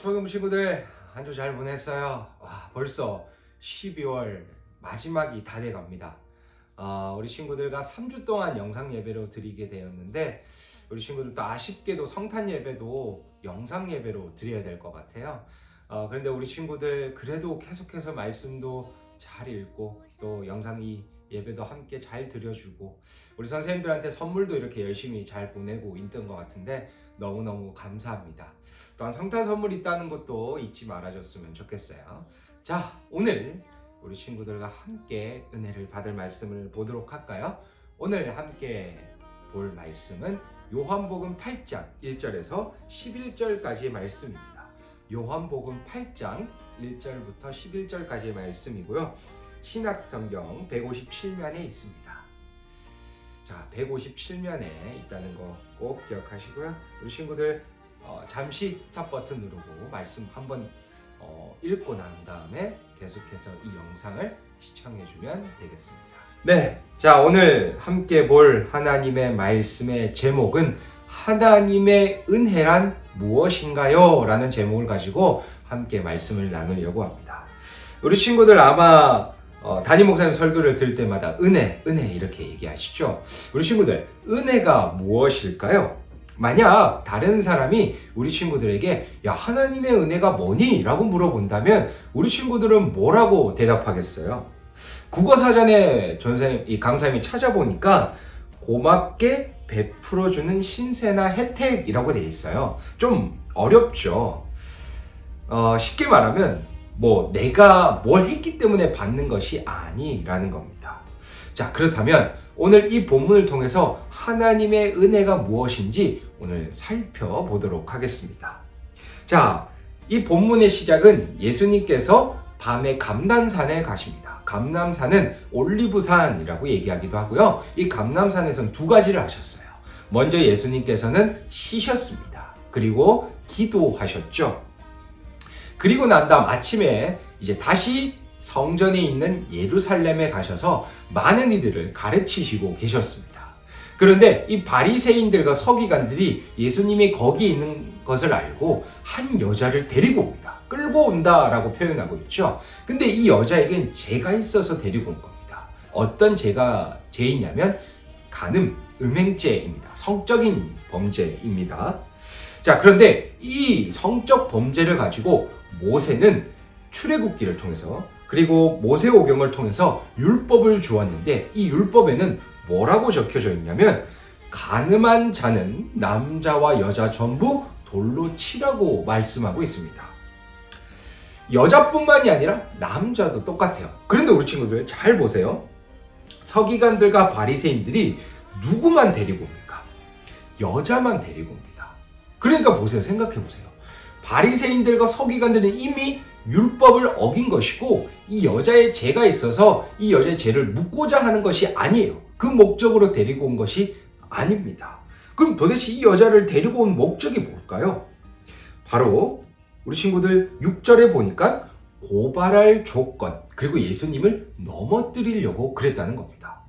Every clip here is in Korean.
청금 친구들 한 주 잘 보냈어요? 벌써 12월 마지막이 다 돼갑니다. 우리 친구들과 3주 동안 영상 예배로 드리게 되었는데 우리 친구들도 아쉽게도 성탄 예배도 영상 예배로 드려야 될 것 같아요. 그런데 우리 친구들 그래도 계속해서 말씀도 잘 읽고 또 영상 예배도 함께 잘 드려주고 우리 선생님들한테 선물도 이렇게 열심히 잘 보내고 있던 것 같은데 너무너무 감사합니다. 또한 성탄 선물 있다는 것도 잊지 말아줬으면 좋겠어요. 자, 오늘 우리 친구들과 함께 은혜를 받을 말씀을 보도록 할까요? 오늘 함께 볼 말씀은 요한복음 8장 1절에서 11절까지의 말씀입니다. 요한복음 8장 1절부터 11절까지의 말씀이고요. 신약성경 157면에 있습니다. 자, 157면에 있다는 거 꼭 기억하시고요. 우리 친구들 잠시 스탑 버튼 누르고 말씀 한번 읽고 난 다음에 계속해서 이 영상을 시청해주면 되겠습니다. 네, 자, 오늘 함께 볼 하나님의 말씀의 제목은 하나님의 은혜란 무엇인가요? 라는 제목을 가지고 함께 말씀을 나누려고 합니다. 우리 친구들 아마 담임 목사님 설교를 들을 때마다 은혜 이렇게 얘기하시죠. 우리 친구들 은혜가 무엇일까요? 만약 다른 사람이 우리 친구들에게 야, 하나님의 은혜가 뭐니? 라고 물어본다면 우리 친구들은 뭐라고 대답하겠어요? 국어사전에 이 강사님이 찾아보니까 고맙게 베풀어주는 신세나 혜택이라고 돼 있어요. 좀 어렵죠. 쉽게 말하면 내가 뭘 했기 때문에 받는 것이 아니라는 겁니다. 자, 그렇다면 오늘 이 본문을 통해서 하나님의 은혜가 무엇인지 오늘 살펴보도록 하겠습니다. 자, 이 본문의 시작은 예수님께서 밤에 감람산에 가십니다. 감람산은 올리브산이라고 얘기하기도 하고요. 이 감람산에서는 두 가지를 하셨어요. 먼저 예수님께서는 쉬셨습니다. 그리고 기도하셨죠. 그리고 난 다음 아침에 이제 다시 성전에 있는 예루살렘에 가셔서 많은 이들을 가르치시고 계셨습니다. 그런데 이 바리새인들과 서기관들이 예수님이 거기 있는 것을 알고 한 여자를 데리고 옵니다. 끌고 온다라고 표현하고 있죠. 근데 이 여자에겐 죄가 있어서 데리고 온 겁니다. 어떤 죄이냐면 간음, 음행죄입니다. 성적인 범죄입니다. 자, 그런데 이 성적 범죄를 가지고 모세는 출애굽기를 통해서 그리고 모세오경을 통해서 율법을 주었는데 이 율법에는 뭐라고 적혀져 있냐면 간음한 자는 남자와 여자 전부 돌로 치라고 말씀하고 있습니다. 여자뿐만이 아니라 남자도 똑같아요. 그런데 우리 친구들 잘 보세요. 서기관들과 바리새인들이 누구만 데리고 옵니까? 여자만 데리고 옵니다. 그러니까 보세요. 생각해 보세요. 바리새인들과 서기관들은 이미 율법을 어긴 것이고 이 여자의 죄가 있어서 이 여자의 죄를 묻고자 하는 것이 아니에요. 그 목적으로 데리고 온 것이 아닙니다. 그럼 도대체 이 여자를 데리고 온 목적이 뭘까요? 바로 우리 친구들 6절에 보니까 고발할 조건 그리고 예수님을 넘어뜨리려고 그랬다는 겁니다.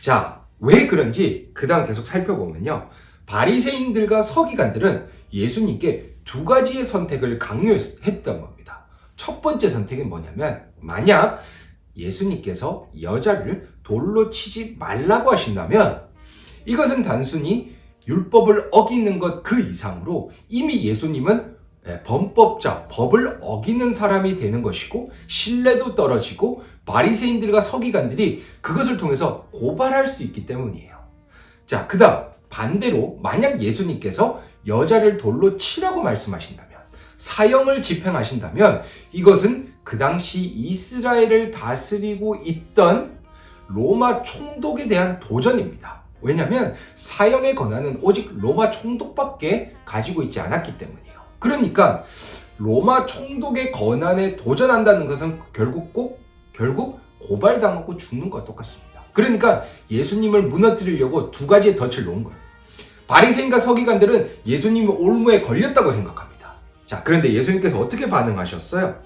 자, 왜 그런지 그 다음 계속 살펴보면요. 바리새인들과 서기관들은 예수님께 두 가지의 선택을 강요했던 겁니다. 첫 번째 선택은 뭐냐면 만약 예수님께서 여자를 돌로 치지 말라고 하신다면 이것은 단순히 율법을 어기는 것 그 이상으로 이미 예수님은 범법자, 법을 어기는 사람이 되는 것이고 신뢰도 떨어지고 바리새인들과 서기관들이 그것을 통해서 고발할 수 있기 때문이에요. 자, 그 다음 반대로 만약 예수님께서 여자를 돌로 치라고 말씀하신다면 사형을 집행하신다면 이것은 그 당시 이스라엘을 다스리고 있던 로마 총독에 대한 도전입니다. 왜냐하면 사형의 권한은 오직 로마 총독밖에 가지고 있지 않았기 때문이에요. 그러니까 로마 총독의 권한에 도전한다는 것은 결국 고발당하고 죽는 것과 똑같습니다. 그러니까 예수님을 무너뜨리려고 두 가지의 덫을 놓은 거예요. 바리새인과 서기관들은 예수님이 올무에 걸렸다고 생각합니다. 자, 그런데 예수님께서 어떻게 반응하셨어요?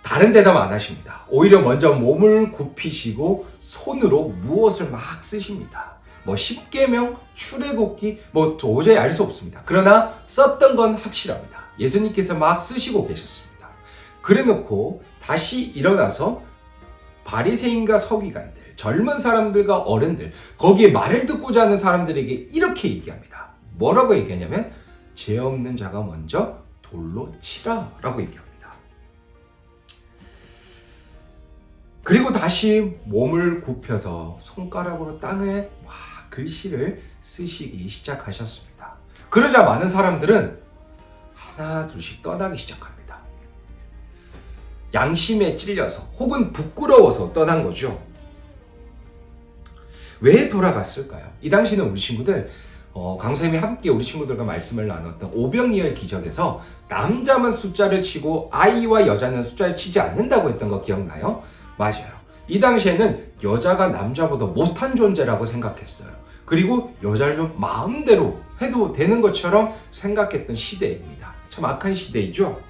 다른 대답 안 하십니다. 오히려 먼저 몸을 굽히시고 손으로 무엇을 막 쓰십니다. 뭐 십계명, 출애굽기 뭐 도저히 알 수 없습니다. 그러나 썼던 건 확실합니다. 예수님께서 막 쓰시고 계셨습니다. 그래놓고 다시 일어나서 바리새인과 서기관들, 젊은 사람들과 어른들, 거기에 말을 듣고자 하는 사람들에게 이렇게 얘기합니다. 뭐라고 얘기하냐면 죄 없는 자가 먼저 돌로 치라 라고 얘기합니다. 그리고 다시 몸을 굽혀서 손가락으로 땅에 막 글씨를 쓰시기 시작하셨습니다. 그러자 많은 사람들은 하나 둘씩 떠나기 시작합니다. 양심에 찔려서 혹은 부끄러워서 떠난 거죠. 왜 돌아갔을까요? 이 당시는 우리 친구들 강쌤이 함께 우리 친구들과 말씀을 나눴던 오병이어의 기적에서 남자만 숫자를 치고 아이와 여자는 숫자를 치지 않는다고 했던 거 기억나요? 맞아요. 이 당시에는 여자가 남자보다 못한 존재라고 생각했어요. 그리고 여자를 좀 마음대로 해도 되는 것처럼 생각했던 시대입니다. 참 악한 시대이죠.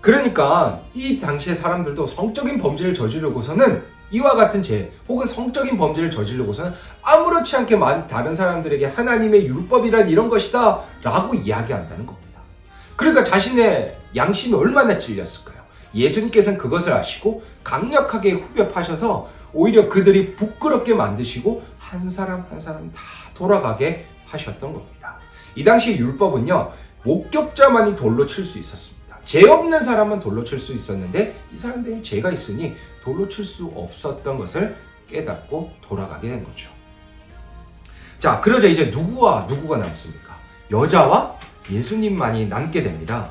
그러니까 이 당시의 사람들도 성적인 범죄를 저지르고서는 이와 같은 죄 혹은 성적인 범죄를 저지르고서는 아무렇지 않게 다른 사람들에게 하나님의 율법이란 이런 것이다 라고 이야기한다는 겁니다. 그러니까 자신의 양심이 얼마나 찔렸을까요? 예수님께서는 그것을 아시고 강력하게 후벼파셔서 오히려 그들이 부끄럽게 만드시고 한 사람 한 사람 다 돌아가게 하셨던 겁니다. 이 당시 율법은요, 목격자만이 돌로 칠 수 있었습니다. 죄 없는 사람은 돌로 칠 수 있었는데 이 사람들이 죄가 있으니 돌로 칠 수 없었던 것을 깨닫고 돌아가게 된 거죠. 자, 그러자 이제 누구와 누구가 남습니까? 여자와 예수님만이 남게 됩니다.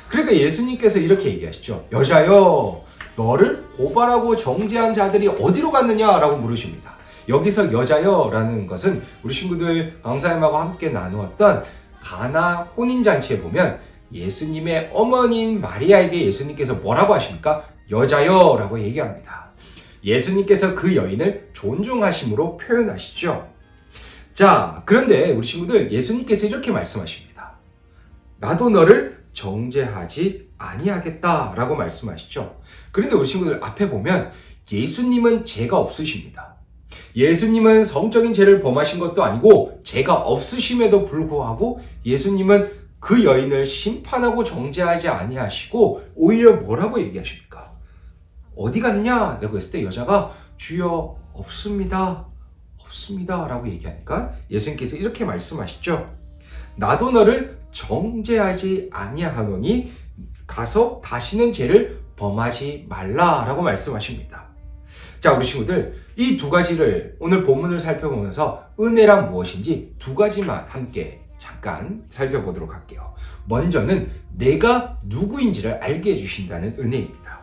그러니까 예수님께서 이렇게 얘기하시죠. 여자여, 너를 고발하고 정죄한 자들이 어디로 갔느냐라고 물으십니다. 여기서 여자여라는 것은 우리 친구들 강사님하고 함께 나누었던 가나 혼인잔치에 보면 예수님의 어머니인 마리아에게 예수님께서 뭐라고 하십니까? 여자여라고 얘기합니다. 예수님께서 그 여인을 존중하심으로 표현하시죠. 자, 그런데 우리 친구들 예수님께서 이렇게 말씀하십니다. 나도 너를 정죄하지 아니하겠다라고 말씀하시죠. 그런데 우리 친구들 앞에 보면 예수님은 죄가 없으십니다. 예수님은 성적인 죄를 범하신 것도 아니고 죄가 없으심에도 불구하고 예수님은 그 여인을 심판하고 정죄하지 아니하시고 오히려 뭐라고 얘기하십니까? 어디 갔냐? 라고 했을 때 여자가 주여 없습니다. 없습니다. 라고 얘기하니까 예수님께서 이렇게 말씀하시죠. 나도 너를 정죄하지 아니하노니 가서 다시는 죄를 범하지 말라라고 말씀하십니다. 자, 우리 친구들 이 두 가지를 오늘 본문을 살펴보면서 은혜란 무엇인지 두 가지만 함께 잠깐 살펴보도록 할게요. 먼저는 내가 누구인지를 알게 해주신다는 은혜입니다.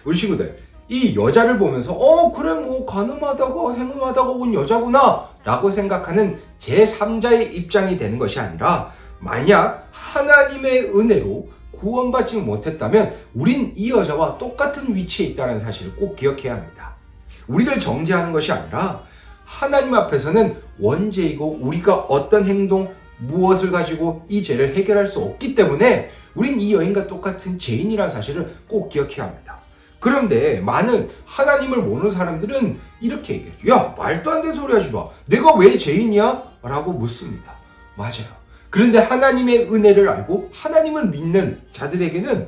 우리 친구들 이 여자를 보면서 그래 뭐 가늠하다가 행음하다가 온 여자구나 라고 생각하는 제3자의 입장이 되는 것이 아니라 만약 하나님의 은혜로 구원받지 못했다면 우린 이 여자와 똑같은 위치에 있다는 사실을 꼭 기억해야 합니다. 우리를 정죄하는 것이 아니라 하나님 앞에서는 원죄이고 우리가 어떤 행동, 무엇을 가지고 이 죄를 해결할 수 없기 때문에 우린 이 여인과 똑같은 죄인이라는 사실을 꼭 기억해야 합니다. 그런데 많은 하나님을 모르는 사람들은 이렇게 얘기하죠. 야, 말도 안 되는 소리 하지 마. 내가 왜 죄인이야? 라고 묻습니다. 맞아요. 그런데 하나님의 은혜를 알고 하나님을 믿는 자들에게는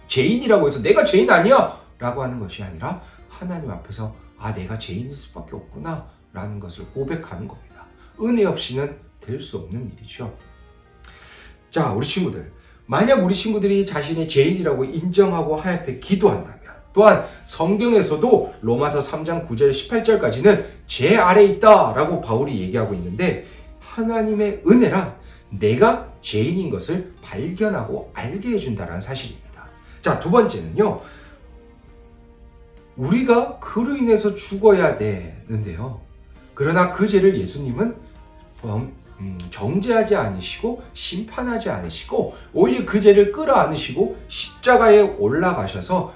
죄인이라고 해서 내가 죄인 아니야 라고 하는 것이 아니라 하나님 앞에서 내가 죄인일 수밖에 없구나 라는 것을 고백하는 겁니다. 은혜 없이는 될 수 없는 일이죠. 자, 우리 친구들, 만약 우리 친구들이 자신의 죄인이라고 인정하고 하나님 앞에 기도한다면 또한 성경에서도 로마서 3장 9절 18절까지는 죄 아래 있다 라고 바울이 얘기하고 있는데 하나님의 은혜란 내가 죄인인 것을 발견하고 알게 해준다는 사실입니다. 자, 두 번째는요. 우리가 그로 인해서 죽어야 되는데요. 그러나 그 죄를 예수님은 정죄하지 않으시고 심판하지 않으시고 오히려 그 죄를 끌어안으시고 십자가에 올라가셔서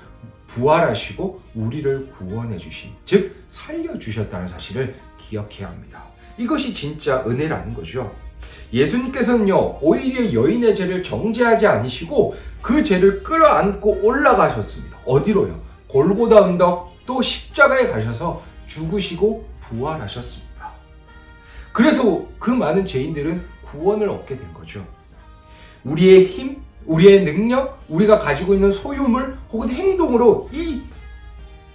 부활하시고 우리를 구원해 주신, 즉 살려주셨다는 사실을 기억해야 합니다. 이것이 진짜 은혜라는 거죠. 예수님께서는요, 오히려 여인의 죄를 정죄하지 않으시고 그 죄를 끌어안고 올라가셨습니다. 어디로요? 골고다 언덕, 또 십자가에 가셔서 죽으시고 부활하셨습니다. 그래서 그 많은 죄인들은 구원을 얻게 된 거죠. 우리의 힘, 우리의 능력, 우리가 가지고 있는 소유물 혹은 행동으로 이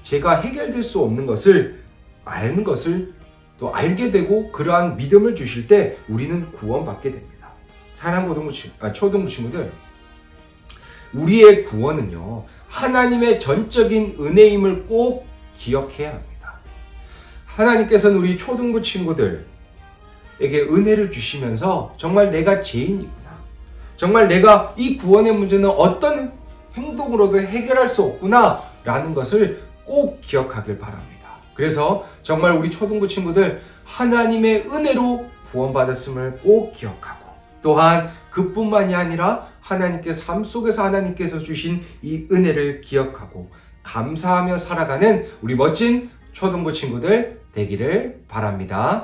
죄가 해결될 수 없는 것을 아는 것을 또 알게 되고 그러한 믿음을 주실 때 우리는 구원받게 됩니다. 사랑하는 초등부 친구들, 우리의 구원은요, 하나님의 전적인 은혜임을 꼭 기억해야 합니다. 하나님께서는 우리 초등부 친구들에게 은혜를 주시면서 정말 내가 죄인이구나, 정말 내가 이 구원의 문제는 어떤 행동으로도 해결할 수 없구나 라는 것을 꼭 기억하길 바랍니다. 그래서 정말 우리 초등부 친구들, 하나님의 은혜로 구원받았음을 꼭 기억하고, 또한 그뿐만이 아니라 하나님께서 삶 속에서 하나님께서 주신 이 은혜를 기억하고 감사하며 살아가는 우리 멋진 초등부 친구들 되기를 바랍니다.